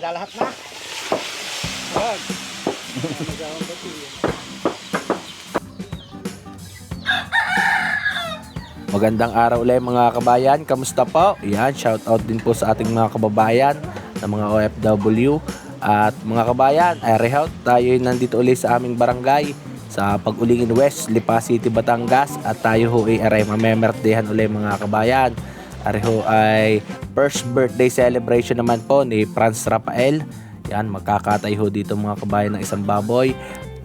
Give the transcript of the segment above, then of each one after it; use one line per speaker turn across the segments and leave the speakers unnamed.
Lalahat na. Wag.
Magandang araw ulit mga kabayan, kamusta po? Yan, shout out din po sa ating mga kababayan na mga OFW. At mga kabayan, ay rehout tayo nandito ulit sa aming barangay sa Pag-Ulingin West, Lipa City, Batangas. At tayo ho ay mamemertehan ulit mga kabayan. Areho ay first birthday celebration naman po ni Franz Rafael. Yan, magkakatay ho dito mga kabayan ng isang baboy.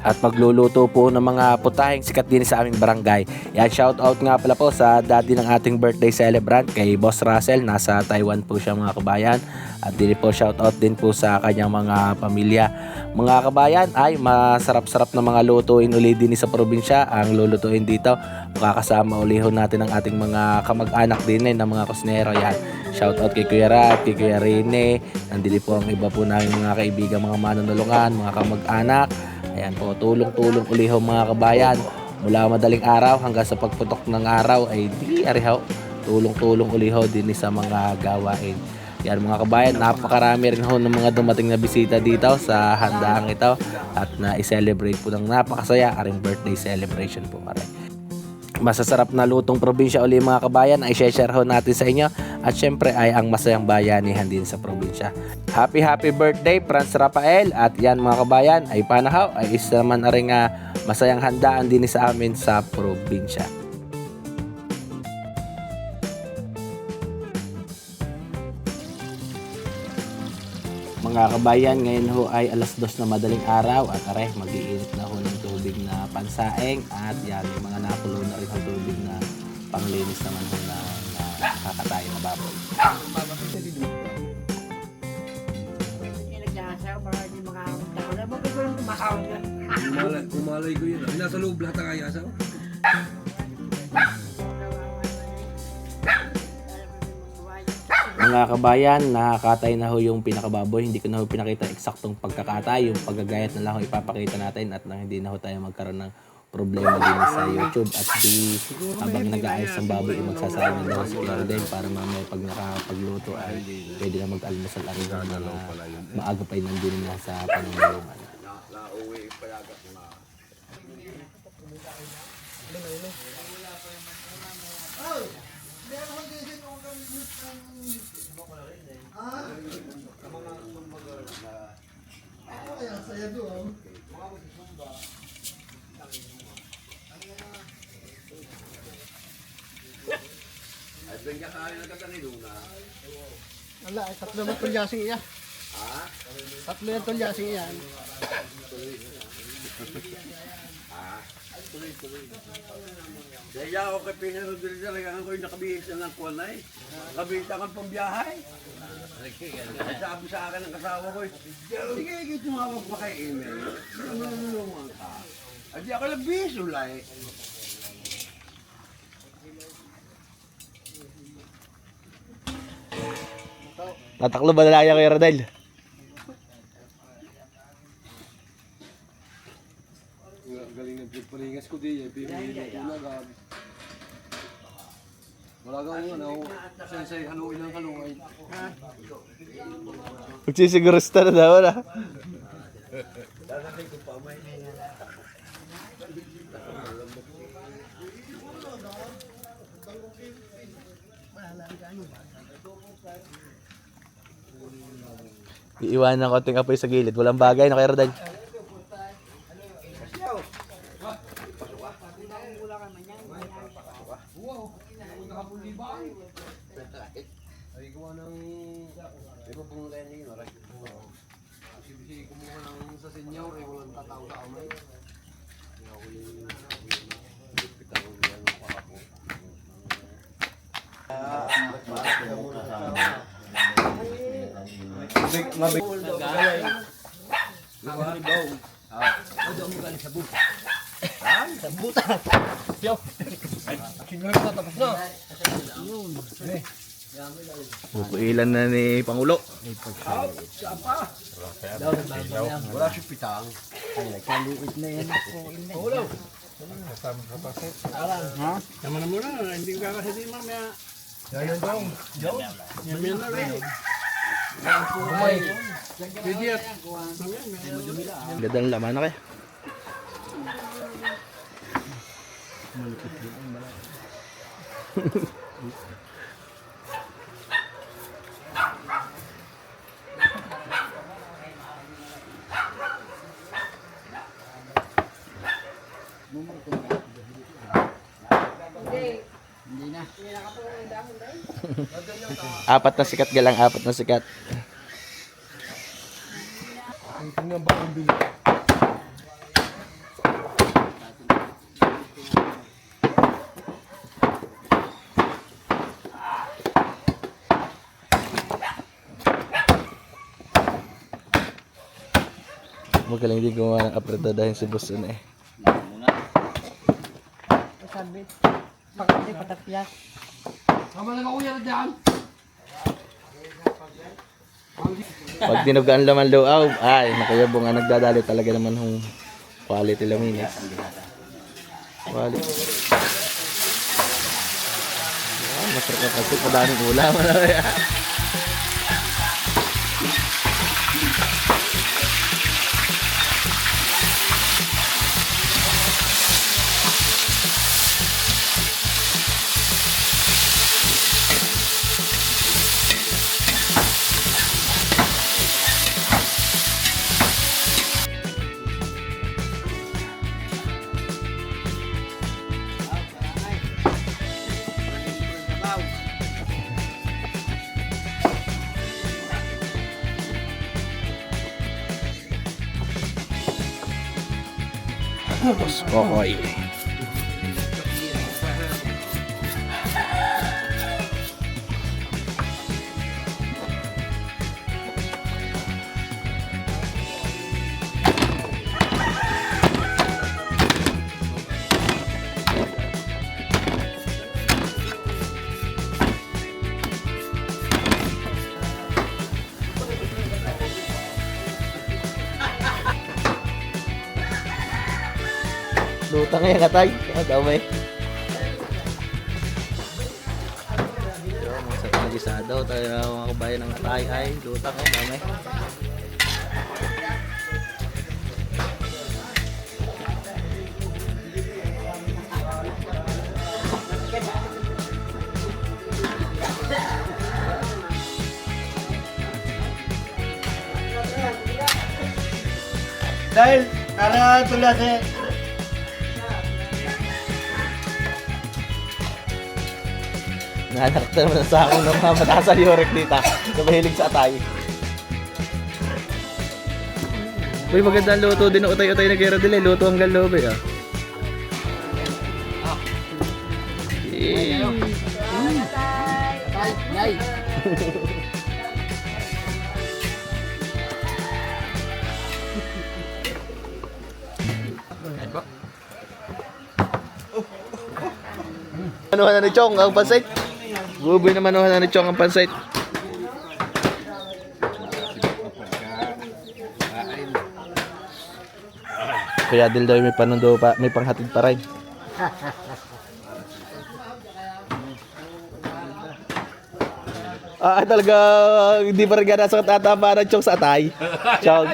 At magluluto po ng mga putahing sikat din sa aming barangay. Yan, shout out nga pala po sa daddy ng ating birthday celebrant kay Boss Russell. Nasa Taiwan po siya mga kabayan. At din po shout out din po sa kanyang mga pamilya. Mga kabayan, ay masarap-sarap na mga lutuin uli din sa probinsya ang lulutuin dito. Makakasama uli ho natin ang ating mga kamag-anak din ng mga kusnero. Yan, shout out kay Kuya Rat, kay Kuya Rene. Nandili po ang iba po namin mga kaibigan, mga manunulungan, mga kamag-anak. Ayan po, tulong-tulong uli ho mga kabayan. Mula madaling araw hanggang sa pagputok ng araw ay di ariho. Tulong-tulong uli ho din sa mga gawain. Yan mga kabayan, napakarami rin ho ng mga dumating na bisita dito sa handaang ito. At na-celebrate po ng napakasaya aring birthday celebration po maray. Masasarap na lutong probinsya uli mga kabayan ay share ho natin sa inyo. At syempre ay ang masayang bayanihan din sa probinsya. Happy birthday Franz Rafael. At yan mga kabayan ay panahaw ay isa naman na rin masayang handaan din sa amin sa probinsya. Mga kabayan, ngayon ho ay alas 2 na madaling araw at mag-iinit na ho ng tubig na pansaeng at yan, yung mga nakulo na rin ang tubig na panglinis naman ho na nakakatayo na baboy.
Kumalay ko yun. Nasa loob lahat ang ayasaw.
Mga kabayan, nakakatay na ho yung pinakababoy. Hindi ko na ho pinakita eksaktong pagkakatay. Yung paggagayat na lang ho ipapakita natin at nang hindi na ho tayo magkaroon ng problema din sa YouTube. At di habang nag-aayos ng baboy, magsasaya na daw si Claire din para mamaya pag nakapagluto ay pwede na mag-almusal ang mga maaga pa yun nandun na sa panunulungan.
Wala, tatlo na tulyasing iya. Tatlo yung tulyasing iyan.
Kaya ako kay Pinero dito talaga ako yung nakabihis na ng kuwanay. Nakabihis akong pambiyahay. Sabi sa akin ng kasawa ko, sige, tumawag pa kay email. Nulungan ka. At di ako nabihis ulay.
Tataklo ba nalaya kay Rodel?
Galing ng palingas ko di, pinag wala kang sensei haluin ng halungay.
Magsisigurista na daw na. Iiwanan ng konting apoy sa gilid. Walang bagay na kay Rodel.
Ay gawa ng ibang lening no right. Kasi kumuha ng sa senior ay walang tataw sa amay. Ako yung hospital ng pakapo. Mabig.
Ilan na ni Pangulo.
Wala si pitang.
Kaliit na yan. Ha? Tama na muna, hindi ka kasi di mamaya. Yan dong. Yan na rin. Pwede.
Gandang laman na kaya.
Hindi na.
Apat na sikat galang, apat na sikat.
Ang tingnan ba ang bilis?
Magaling din gumawa ng apretadah yung si Boss Sun eh.
Sabi, pakati patapyas.
Tama na ako yan dyan.
Pag dinugaan laman loob, ay nakayabong nga nagdadali talaga naman ng quality laminis. Quality. Yan, masarap na kasi padaming ulam. Boss Kokoy. Lutang ngayon katay. Damay. Mga sa tanagisado, tayo mga kabayan ng atay ay lutang ngayon. Damay.
Dahil, para tulas eh.
Nahanap naman sa akong ng mga mataas ang yorek dito. Sa mahilig sa atay. Uy, magandang luto din. Utay-utay na kero dili. Luto hanggang loob eh.
Nay.
Manuhan na ni Chong ang pansit. Buboy na manuhan na ni Chong ang pansit. Kaya Adil daw may panundo pa, may panghatid pa rin. Talaga hindi pa rin gana sa tatama ng Chong sa atay. Chong.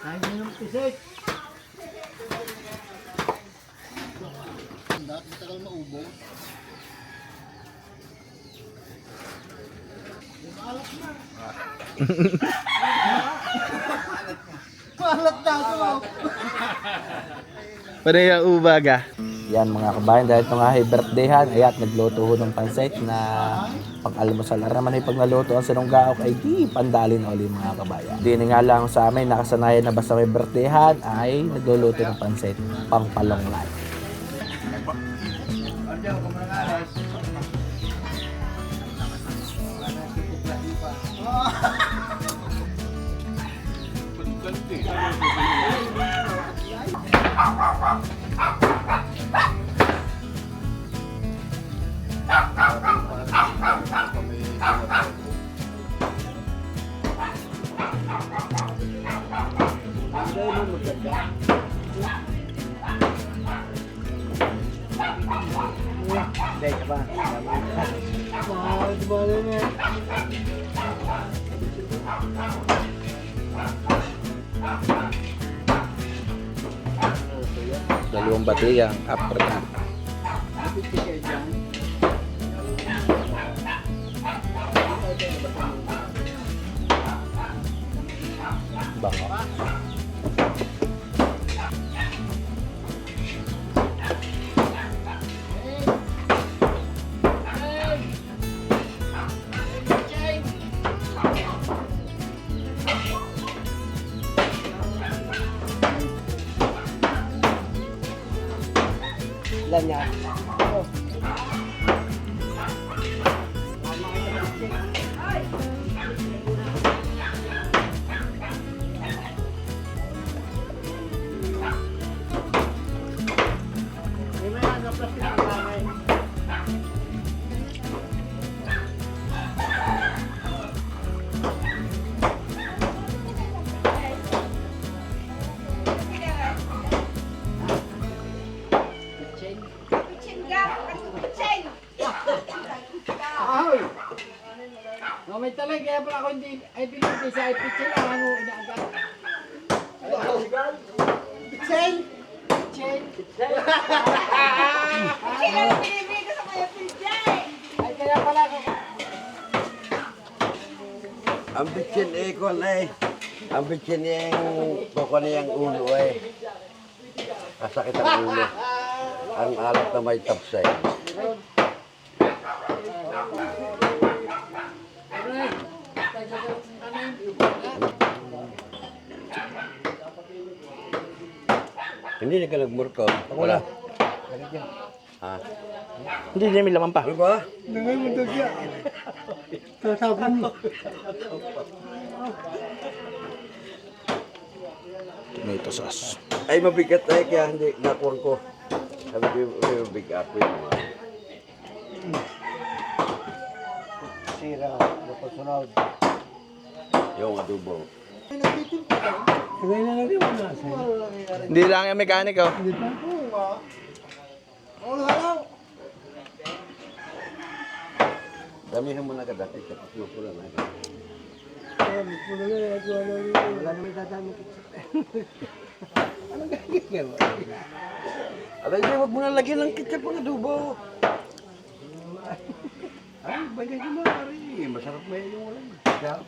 Ay, yun ang pisik. Dapat matagal maubong. Malat na ako.
Panay ang ubaga. Yan mga kabayan, dahil ito nga ay birthdayhan, ayat nagluto ho ng pansit na pang-almusal. Naman ay pag naluto ang sinunggaok ay di pandali na uli mga kabayan. Di nga lang sa amin, nakasanayan na basta may birthdayhan ay nagluluto ng pansit pang palonglay. Dalawang batiyang apricot. Bango.
Ilan niya? No, may talaga kaya pala ako hindi ay pinili sa ipitsin lang ano inaagal. Pitsin! Pitsin!
Sino ang pinibigay ko sa Kuya Pinjay?
Ay kaya pala ako.
Ang bitsin eh, kung ay. Ang bitsin yung kukuha niyang ulo eh. Kasakit ang ulo. Ang alat na may tapsay. Hindi na ka nagmurko. Wala. Ha?
Hindi, may laman pa.
Ano ba?
Nangay mo daw siya. Tatapon mo.
Tomato sauce.
Ay, mabigat na kaya hindi nakuha ko. Sabi ko yung mabigat ko yun.
Sira, napasunod.
Yung adobo.
Ngayon na lang yung nasa.
Hindi lang yung mechanic, oh.
Hindi pa po ba? Oh, halaw.
Damihan mo na ka dati. Tapos mo pula na.
Wala naman dadami ko. Anong gagawin mo?
Alay, huwag mo na lagyan ng ketchup ang adobo. Ay, bagay ko na, Ari. Masarap na yung walang ketchup.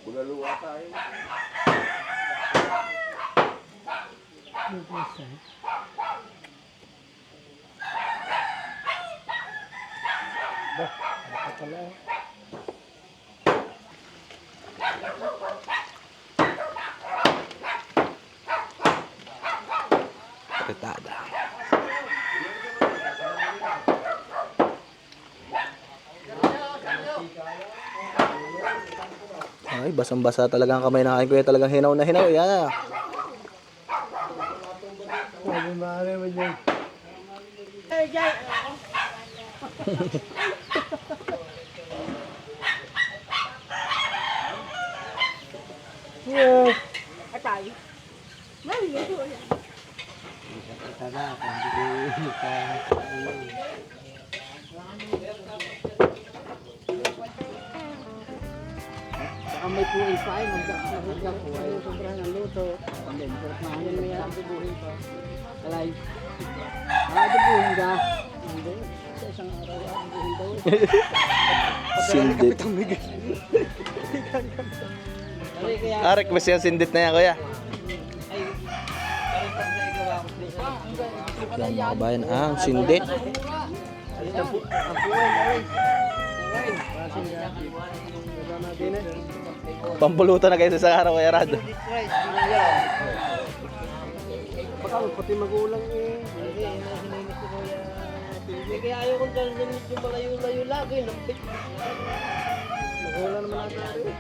Bugaluwa tayo.
Fritada. Ay, basang-basa talaga ang kamay na kain ko. Talagang hinaw na hinaw. Yan na.
Sabi maaari mo dyan.
Atay. Nalilito yan.
Saka may puwil pa ay magdaksak ko ay sobrang ang luto. And then mahal mo yan bubuhin pa. Kalay. Bubuhin ka. Hindi. Sa isang araw bubuhin daw.
Sindit.
Ay kaya
Arik, mas yung sindit na yan, kuya. Yan mga kabayan, ang sindit.
Ang puwan, ay. Pasin ka. Wala natin eh.
Pampulutan na kayo sa araw, kuya Rad.
Baka pati magulang eh.
hinihinis ko kuya. Kaya ayaw kong dyan yung malayo-layo lagi. Lampit.
Magulang naman natin eh.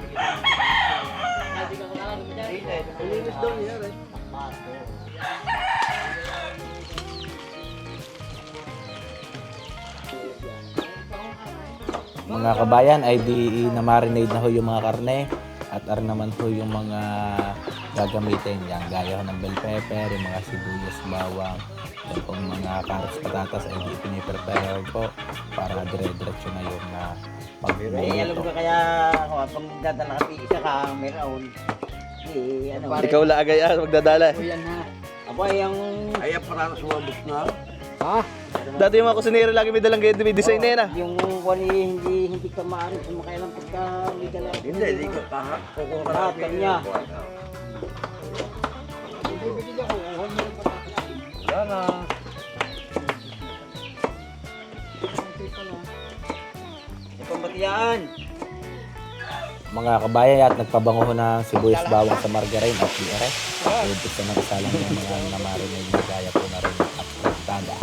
Hindi ka kailangan mo dyan.
Pilinis daw niya eh.
Mga kabayan, ay di na-marinate na ho yung mga karne. At ar naman ho yung mga gagamitin yan, gaya ho ng bell pepper, yung mga sibuyas, bawang, yan pong mga carrots, patatas ay piniprepare po para dire-diretso na yung
Eh, alam
pagluluto.
ko kaya ako, pag dadala ka isa ka, meron. Eh, ano.
Ikaw laagay magdadala.
O yan ha. Aba, yung...
Ay, para sumabos na.
Ha?
Dati yung mga kusinero lagi may dalang ganyan, may design na yan.
Yung wali, hindi ka maaaring sumakailang pagka may dala.
Hindi ko kahak. Kung
Ah, kanya.
Wala na.
May pambatiyaan.
Mga kabayan at nagpabango ho ng sibuyas, bawang sa margarine at dire. Ibig sa ng isa lang yung mga namarinate na gaya po na rin at fritada.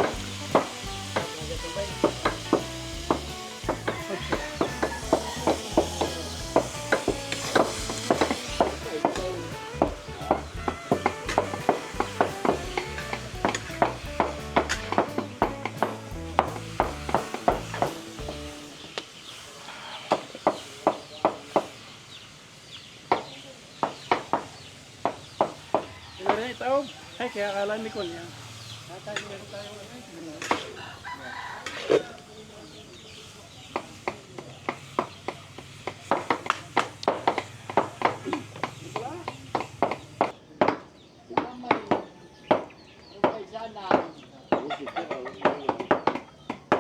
Ay, kaya akala ni Col yan.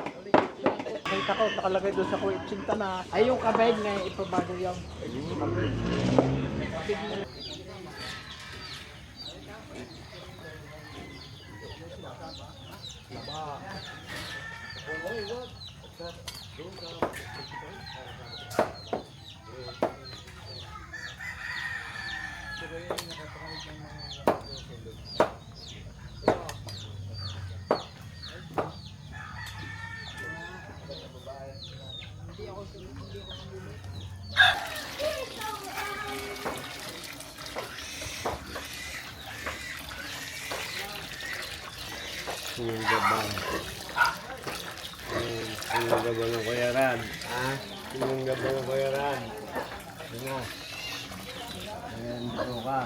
Nakita ko, nakalagay doon sa kuwit cinta na.
Ay, yung kabayad na ipabago yung...
Yung gabang. Yung gabang ng kuyaran. Ha? Yung gabang ng kuyaran. Yun na. Ayan, dito ka.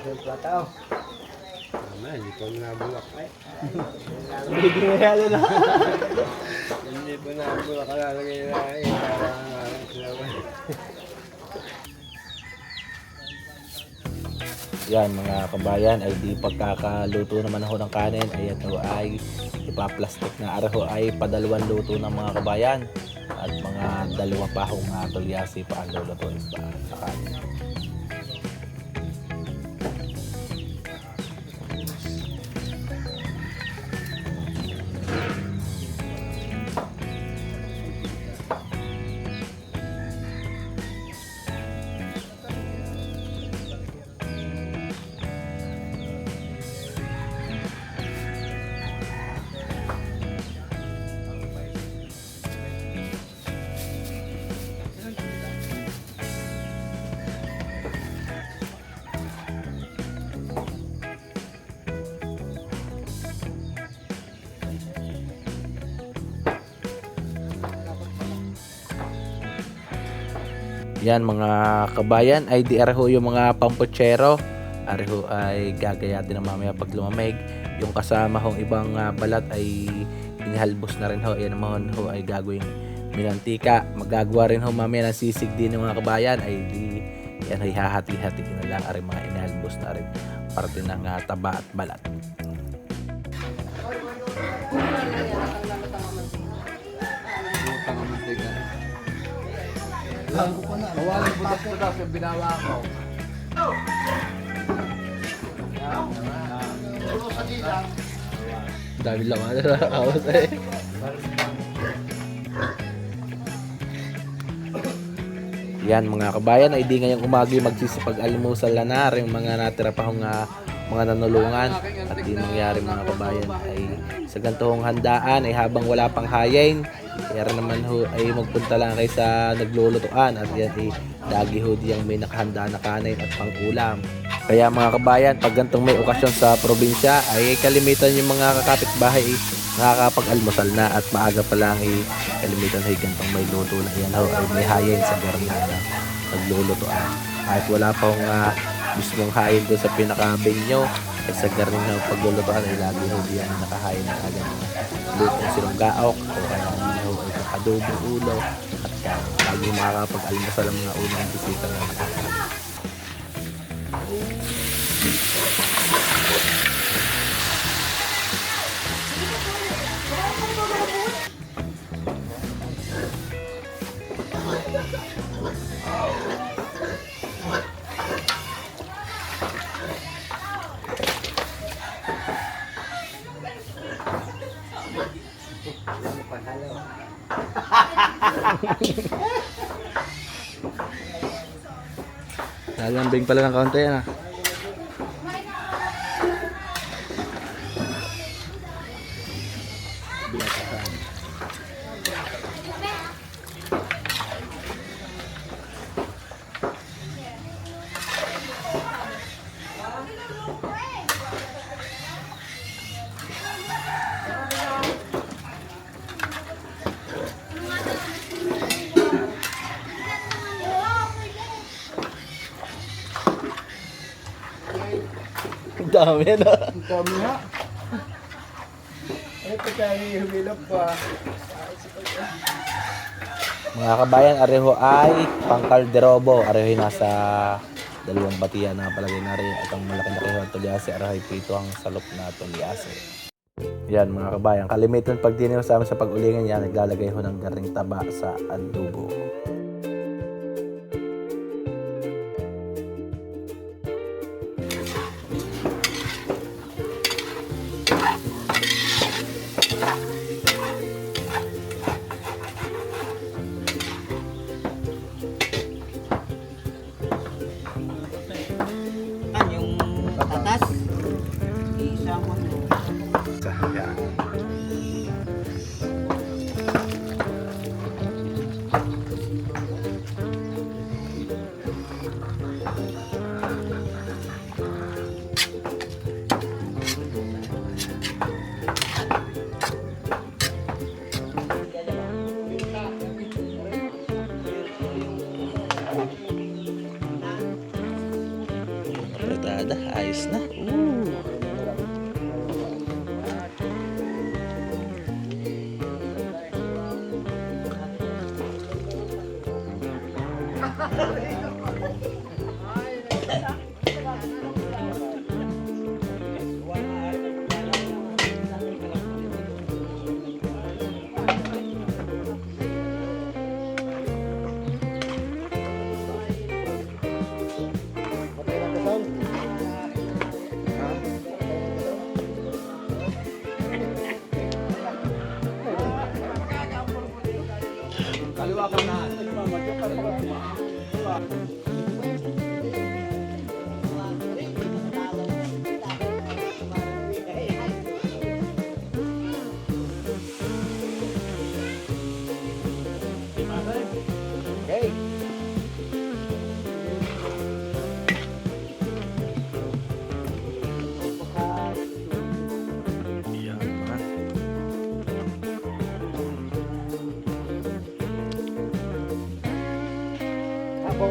Yung plataw.
Hindi ko nabulak eh.
Hindi mo yan na.
Hindi ko nabulak. Kalalagay na eh.
Yan mga kabayan ay di pagkakaluto naman ho ng kanin ay ito ay ipaplastic na araho ay padalawang luto ng mga kabayan at mga dalawa pa hong tulyasi pa ang lulutuin sa kanin. Yan mga kabayan ay di araho yung mga pamputsero. Araho ay gagayatin na mamaya pag lumamig. Yung kasama hong ibang balat ay inihalbos na rin ho. Yan naman ho ay gagawing minantika. Magagawa rin ho mamaya ng sisig din ng mga kabayan ay di yan ay hahati-hati na lang ari mga inihalbos na rin parte ng taba at balat.
Kawalan butas-butas yung binawa ko.
Dami lang awas eh. Yan mga kabayan ay di ngayong umagi magsisipag-almusal na rin mga natira pa hong mga nanulungan at di mangyari mga kabayan ay sa gantong handaan ay habang wala pang hayain kaya naman ho ay magpunta lang kayo sa naglulutuan at yan ay lagi ho diyang may nakahanda na kanin at pang-ulam. Kaya mga kabayan pag gantong may okasyon sa probinsya ay kalimitan yung mga kakapitbahay nakakapag-almusal na at maaga pa lang kalimitan ay gantong may luto na yan ho ay may hayin sa garna na naglulutoan. Kahit wala pong mismong hayin doon sa pinaka-venue ay sa garnin na paglulutoan ay lagi ho diyan nakahayin na agad ng lutong sinunggaok o kaya naman ho ay adobong ulo at lagi makakapag-almusal ang mga unang bisita na nakakarating. Lalambing pala ng kaunti yan Ang dami yan
Ang dami ha. Ay, pagkali humilap pa.
Mga kabayan, areho ay pangkalderobo. Areho ay nasa 2 batiya na palagay na rin. Itong malaki-laki ho ang tulyase. Areho ay 7 ang salop na tulyase. Yan mga kabayan, kalimitan pag diniho sa amin sa pag-ulingan yan, naglalagay ho ng garing taba sa adobo.
Yung patatas, isa mo
Yan. Apretada, ayos na.
Patay na kasal.
Kaliwa ka na.
Okay.
Yan ha.
Ako.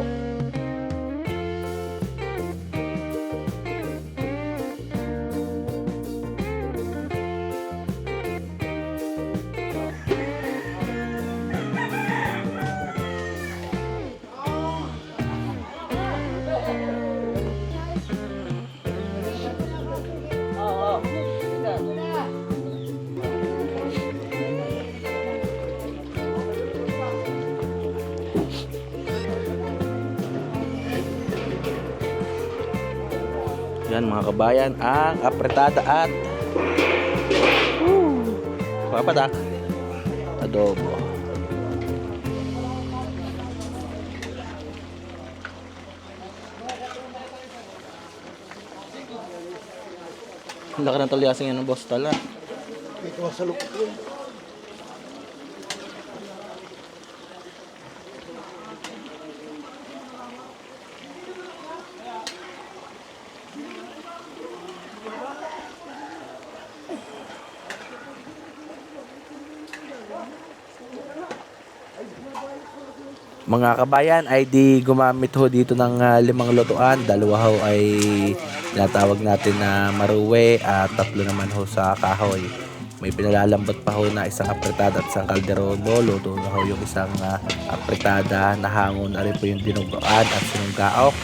Yan mga kabayan, ang apretada at papatak adobo. Ang laki ng tulyasing yan ng boss tala.
Ito sa lukot.
Mga kabayan ay di gumamit ho dito ng 5 lutuan. 2 ho ay tinatawag natin na maruwe at 3 naman ho sa kahoy. May pinalalambot pa ho na isang apretada at isang kalderobo. Luto na ho yung isang apretada na hangon na rin po yung dinuguan at sinunggaok.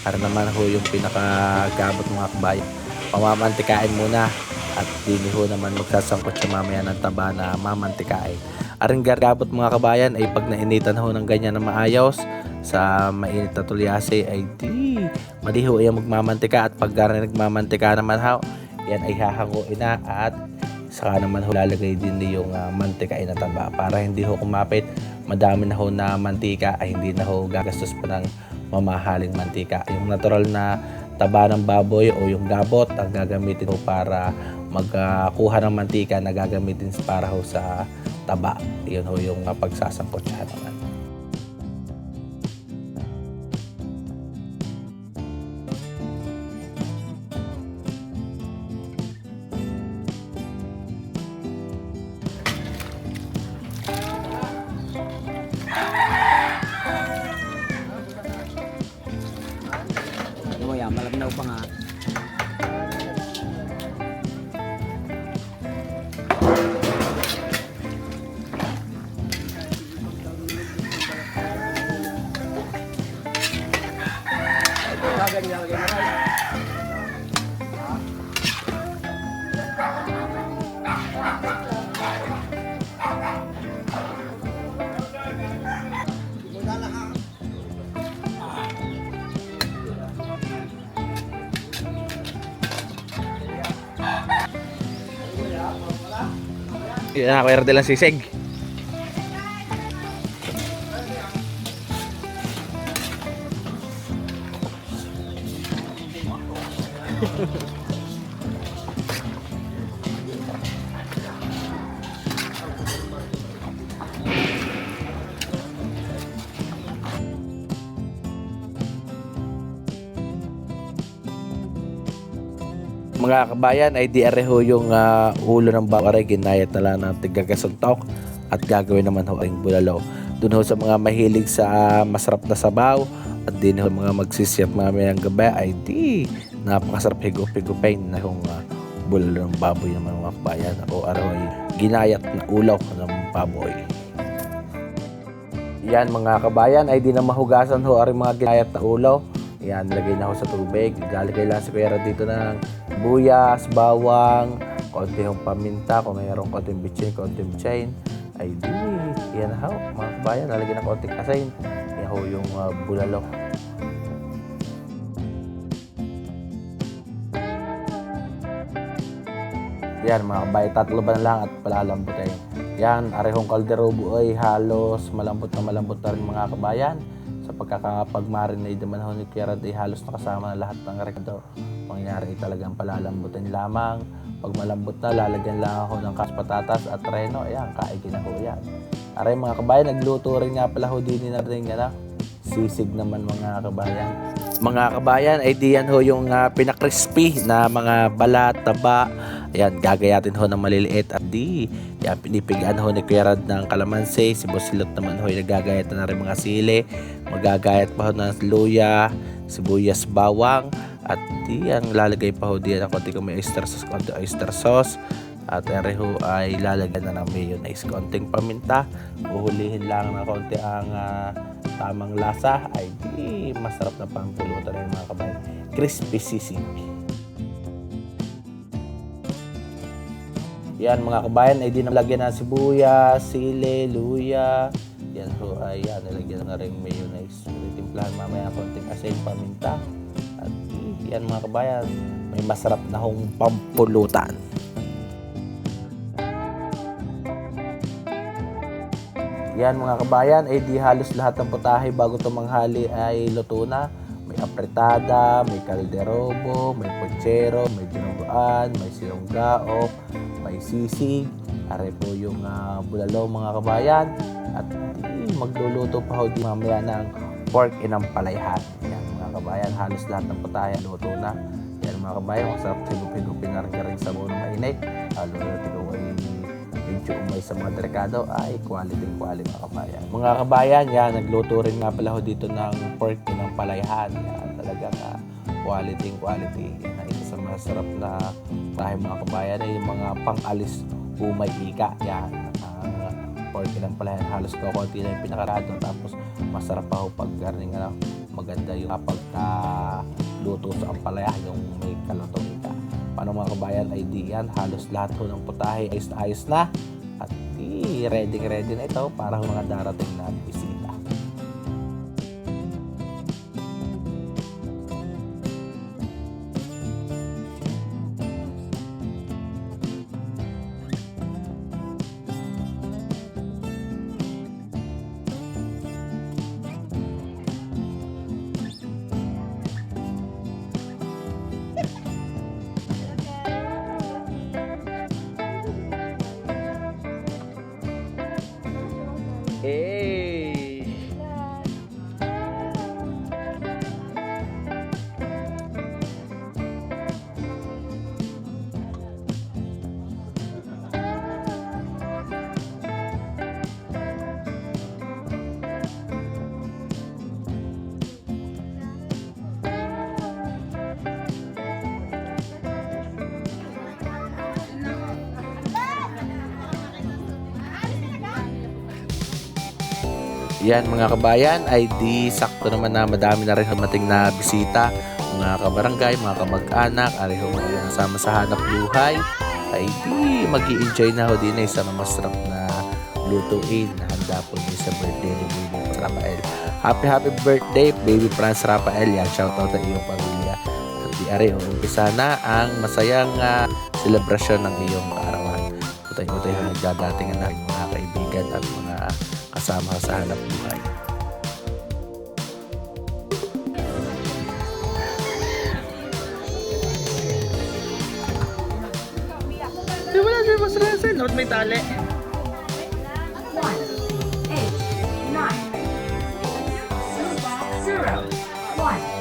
Para naman ho yung pinakagabot mga kabayan. Pamamantikain muna at dini ho naman magsasangkot siya mamaya ng taba na mamantikain. Aring gargabot mga kabayan ay pag nainitan ho ng ganyan na maayos sa mainit na tulyase ay di madiho ay magmamantika at pag nagmamantika naman ho yan ay hahanguin na at saka naman ho lalagay din yung mantika na taba para hindi ho kumapit madami na ho na mantika ay hindi na ho gagastos pa ng mamahaling mantika. Yung natural na taba ng baboy o yung gabot ang gagamitin ho para magkuha ng mantika na gagamitin para ho sa taba. Yun ho yung pagsasangkot siya naman.
Ano mo yan, malabnaw pa nga.
Yan akoerde lang sisig. Mga kabayan ay diare ho yung ulo ng bawari, ginayat na lang ng tigagasuntok at gagawin naman ho ang bulalo. Doon ho sa mga mahilig sa masarap na sabaw at din ho mga magsisiyap mamayang gabi ay di napakasarap higup-higupin na yung bulalo ng baboy ng mga kabayan o araw ay ginayat na ulaw ng baboy. Yan mga kabayan ay di na mahugasan ho ang mga ginayat na ulaw. Yan, lagay na ho sa tubig. Lalagay lang si Kuya dito ng buyas, bawang, konti hong paminta, kung mayroong konting bitchin, ay di. Yan ho, mga kabayan, lalagay na konting asin. Yan ho yung bulalo. Yan mga kabayan, 3 ba na lang at palalambutin. Yan, arehong kalderobo ay halos malambot na rin mga kabayan. Sa pagkakapag-marinade naman ho ni Kuya ay halos nakasama na lahat ng rekado. Mangyayari talagang palalambutin lamang. Pag malambot na, lalagyan lang ako ng patatas at reno. Ayan, kaigin na ho yan. Aray mga kabayan, nagluto rin nga pala ho din na rin sisig naman mga kabayan. Mga kabayan, ay diyan ho yung pinakrispy na mga balat, taba. Ayan, gagayatin ho ng maliliit at di. Yan, pinipigaan ho ni Kuya Rad ng kalamansi. Si Bosilot naman ho, nagagayat na rin mga sili. Magagayat pa ho ng luya, sibuyas, bawang. At di, ang lalagay pa ho diyan ng konti kung may oyster sauce. At ho ay lalagyan na ng mayonnaise. Konting paminta. Uhulihin lang ng konti ang tamang lasa. Ay di, masarap na pampulutan ng mga kabayan. Crispy sisig. Yan mga kabayan ay di nalagyan ng sibuyas, sili, luya. Yan ho ay yan, nalagyan na rin mayonnaise. Titimplahan mamaya konting asin, paminta. At yan mga kabayan, may masarap na hong pampulutan. Yan mga kabayan ay di halos lahat ng putahe bago tumanghali ay luto na. May apretada, may kalderobo, may pochero, may dinuguan, may silonggaok, may sisig. Are po yung bulalo mga kabayan. At magluluto pa ho di mamaya ng pork inampalayhan. Yan mga kabayan, halos lahat ng putahe luto na. Yan mga kabayan, masarap higup-higupin na rin sa buo ng mainit. Lalo na ito ay medyo umay sa mga delikado ay quality mga kabayan. Mga kabayan, yan, nagluto rin nga pala ho dito ng pork ng palayahan. Yan, talagang quality. Yan, isa sa masarap na bahay mga kabayan ay yung mga pang-alis umay ika. Yan, pork ng palayahan. Halos konti na yung pinakarado. Tapos masarap pa ho pag garning maganda yung luto sa ampalayahan yung may kalutong ika. Paano mga kabayan ay di yan, halos lahat ho ng putahe ayos na at ready na ito para mga darating na bisita. Hey! Yan mga kabayan ay di sakto naman na madami na rin humating na bisita, mga kabarangay, mga kamag-anak, ariho mga kasama sa hanap buhay ay di mag-i-enjoy na ho din ay sa masarap na lutuin na handa po niya sa birthday ni Baby Franz Rafael. Happy birthday Baby Franz Rafael. Yan, shoutout sa iyong pamilya. At di ari umpisa na ang masayang selebrasyon ng iyong kaarawan. Utay-utay ho nagdadatingan na mga kaibigan at mga kasama sa hanap buhay.
Wala siya mas rasa. Dapat may tali.
1, 8, 9, 0, 1.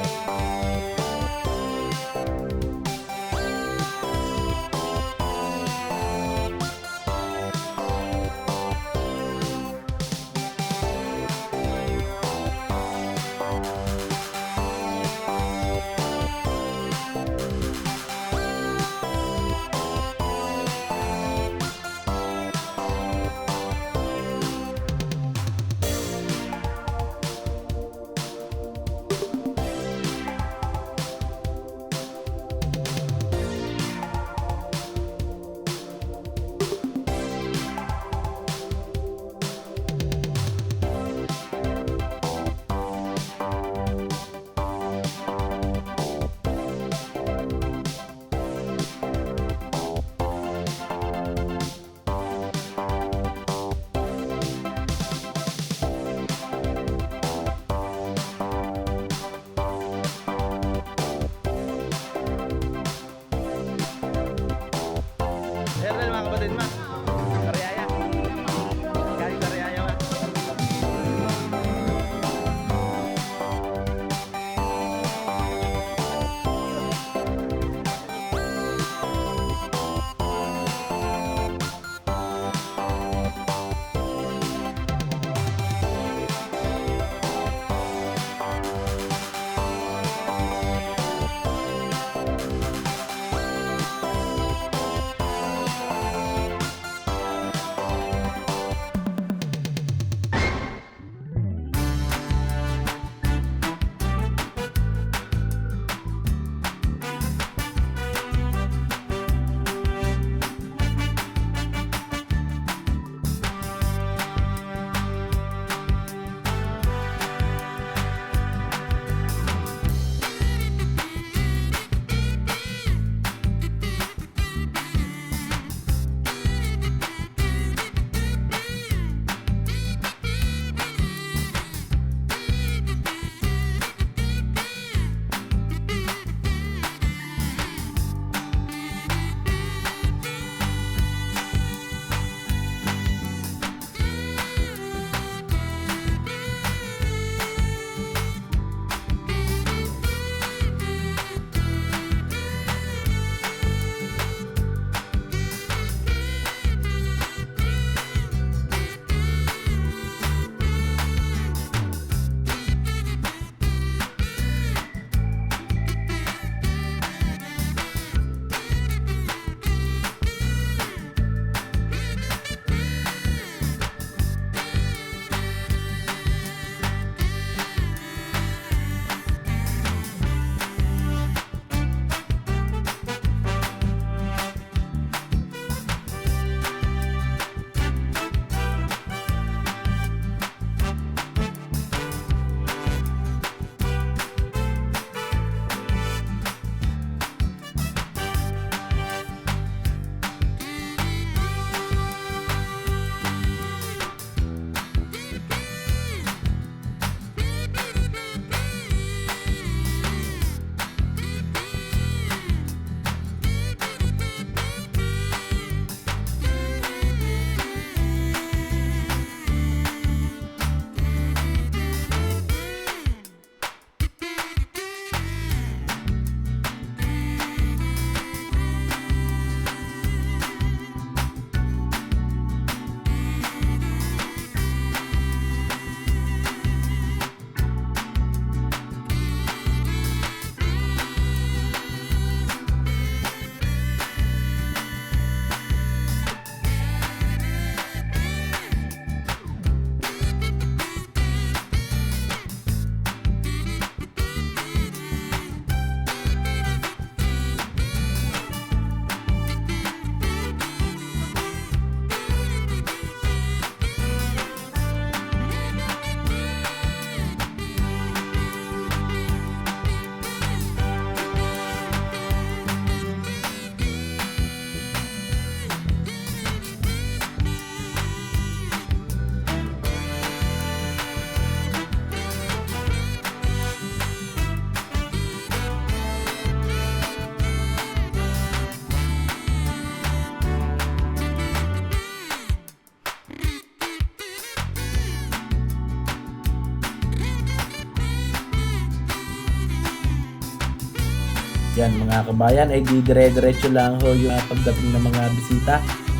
Yan mga kabayan ay di dire-diretso lang ho yung pagdating ng mga bisita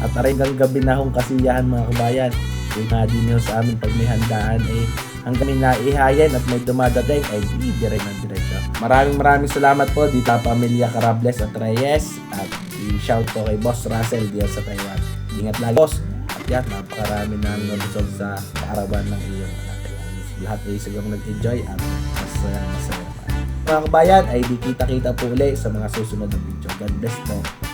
at hanggang gabi na hong kasiyahan mga kabayan. Yung nga din ho sa amin pag may handaan ay hanggang may naihayan at may dumadating ay di diretso. Maraming salamat po dito sa pamilya Carables at Reyes at i-shout po kay Boss Russell diyan sa Taiwan. Ingat lagi boss. At yan, napakarami na nabusog sa kaarawan ng iyong anak. Lahat ay sigurong nag-enjoy at masaya. Mga kabayan ay di kita-kita po ulit sa mga susunod na video. God bless po.